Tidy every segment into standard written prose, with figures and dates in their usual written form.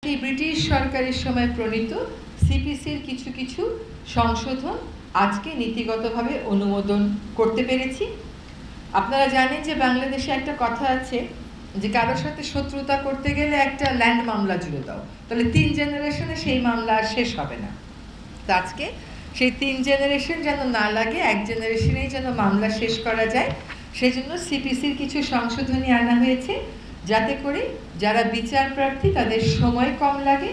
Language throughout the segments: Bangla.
এই ব্রিটিশ সরকারের সময় প্রণীত সিপিসির কিছু কিছু সংশোধন আজকে নীতিগতভাবে অনুমোদন করতে পেরেছি। আপনারা জানেন যে বাংলাদেশে একটা কথা আছে যে কারোর সাথে শত্রুতা করতে গেলে একটা ল্যান্ড মামলা জুড়ে দাও, তাহলে 3 জেনারেশনে সেই মামলা আর শেষ হবে না। তো আজকে সেই 3 জেনারেশন যেন না লাগে, 1 জেনারেশনেই যেন মামলা শেষ করা যায়, সেজন্য সিপিসির কিছু সংশোধনী আনা হয়েছে, যাতে করে যারা বিচার প্রার্থী তাদের সময় কম লাগে,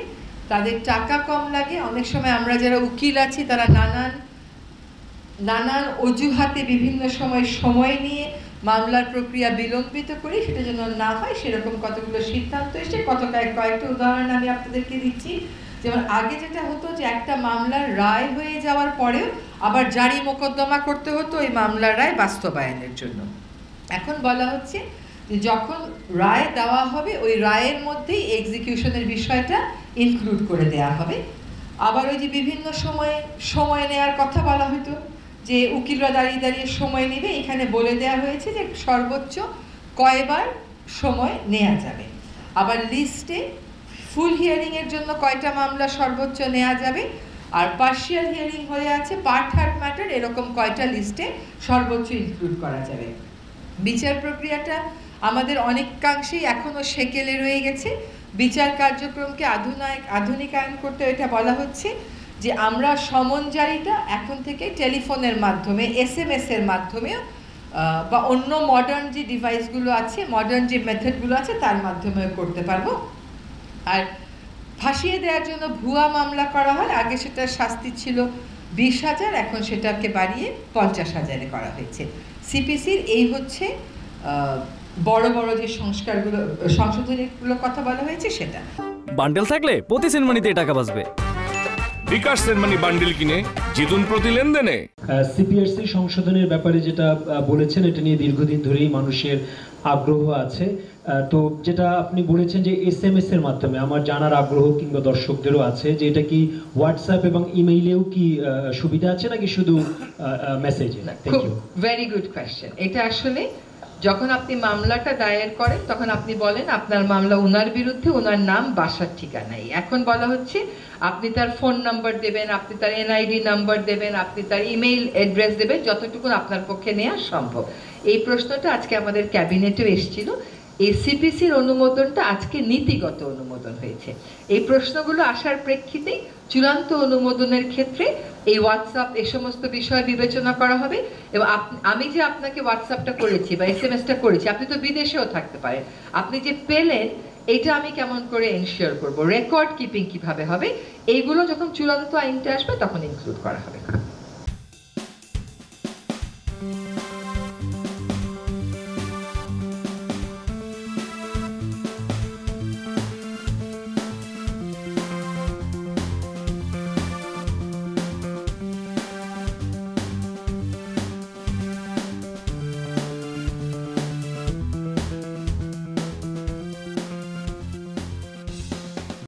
তাদের টাকা কম লাগে। অনেক সময় আমরা যারা উকিল আছি তারা নানান অজুহাতে বিভিন্ন সময় নিয়ে মামলার প্রক্রিয়া বিলম্বিত করি, সেটা যেন না হয় সেরকম কতগুলো সিদ্ধান্ত এসে কয়েকটা উদাহরণ আমি আপনাদেরকে দিচ্ছি। যেমন আগে যেটা হতো যে একটা মামলার রায় হয়ে যাওয়ার পরেও আবার জারি মোকদ্দমা করতে হতো ওই মামলার রায় বাস্তবায়নের জন্য। এখন বলা হচ্ছে যে যখন রায় দেওয়া হবে ওই রায়ের মধ্যেই এক্সিকিউশনের বিষয়টা ইনক্লুড করে দেওয়া হবে। আবার ওই যে বিভিন্ন সময় নেওয়ার কথা বলা হতো যে উকিলরা দাঁড়িয়ে সময় নেবে, এখানে বলে দেওয়া হয়েছে যে সর্বোচ্চ কয়বার সময় নেওয়া যাবে। আবার লিস্টে ফুল হিয়ারিংয়ের জন্য কয়টা মামলা সর্বোচ্চ নেওয়া যাবে, আর পার্শিয়াল হিয়ারিং হয়ে আছে পার্ট হার্ট ম্যাটার এরকম কয়টা লিস্টে সর্বোচ্চ ইনক্লুড করা যাবে। বিচার প্রক্রিয়াটা আমাদের অনেকাংশেই এখনও সেকেলে রয়ে গেছে। বিচার কার্যক্রমকে আধুনিকায়ন করতে এটা বলা হচ্ছে যে আমরা সমন জারিটা এখন থেকে টেলিফোনের মাধ্যমে, SMS এর মাধ্যমেও বা অন্য মডার্ন যে ডিভাইসগুলো আছে, মডার্ন যে মেথডগুলো আছে তার মাধ্যমেও করতে পারবো। আর ফাঁসিয়ে দেওয়ার জন্য ভুয়া মামলা করা হয়, আগে সেটার শাস্তি ছিল 20,000, এখন সেটাকে বাড়িয়ে 50,000-এ করা হয়েছে। সিপিসির এই হচ্ছে বড় বড় যে সংশোধনীগুলোর কথা বলা হয়েছে সেটা। বান্ডেল থাকলে প্রতি সেনমানিতে টাকা বাঁচবে। বিকাশ সেনমানি বান্ডেল কিনে জিতুন প্রতি লেনদেনে। সিপিআরসি সংশোধনের ব্যাপারে যেটা বলেছেন এটা নিয়ে দীর্ঘদিন ধরেই মানুষের আগ্রহ আছে। তো যেটা আপনি বলেছেন যে SMS এর মাধ্যমে, আমার জানার আগ্রহ কিংবা দর্শকদেরও আছে যে এটা কি হোয়াটসঅ্যাপ এবং ইমেইলেও কি সুবিধা আছে নাকি শুধু মেসেজে? Very good question. এটা আসলে যখন আপনি মামলাটা দায়ের করেন তখন আপনি বলেন আপনার মামলা ওনার বিরুদ্ধে, ওনার নাম, বাসার ঠিকানাই। এখন বলা হচ্ছে আপনি তার ফোন নাম্বার দেবেন, আপনি তার NID নাম্বার দেবেন, আপনি তার ইমেইল অ্যাড্রেস দেবেন, যতটুকু আপনার পক্ষে নেওয়া সম্ভব। এই প্রশ্নটা আজকে আমাদের ক্যাবিনেটেও এসেছিল। এই সিপিসির অনুমোদনটা আজকে নীতিগত অনুমোদন হয়েছে। এই প্রশ্নগুলো আসার প্রেক্ষিতেই চূড়ান্ত অনুমোদনের ক্ষেত্রে এই হোয়াটসঅ্যাপ এই সমস্ত বিষয় বিবেচনা করা হবে। এবং আমি যে আপনাকে হোয়াটসঅ্যাপটা করেছি বা SMS-টা করেছি, আপনি তো বিদেশেও থাকতে পারেন, আপনি যে পেলেন এটা আমি কেমন করে এনশিওর করব, রেকর্ড কিপিং কিভাবে হবে, এইগুলো যখন চূড়ান্ত আইনটা আসবে তখন ইনক্লুড করা হবে।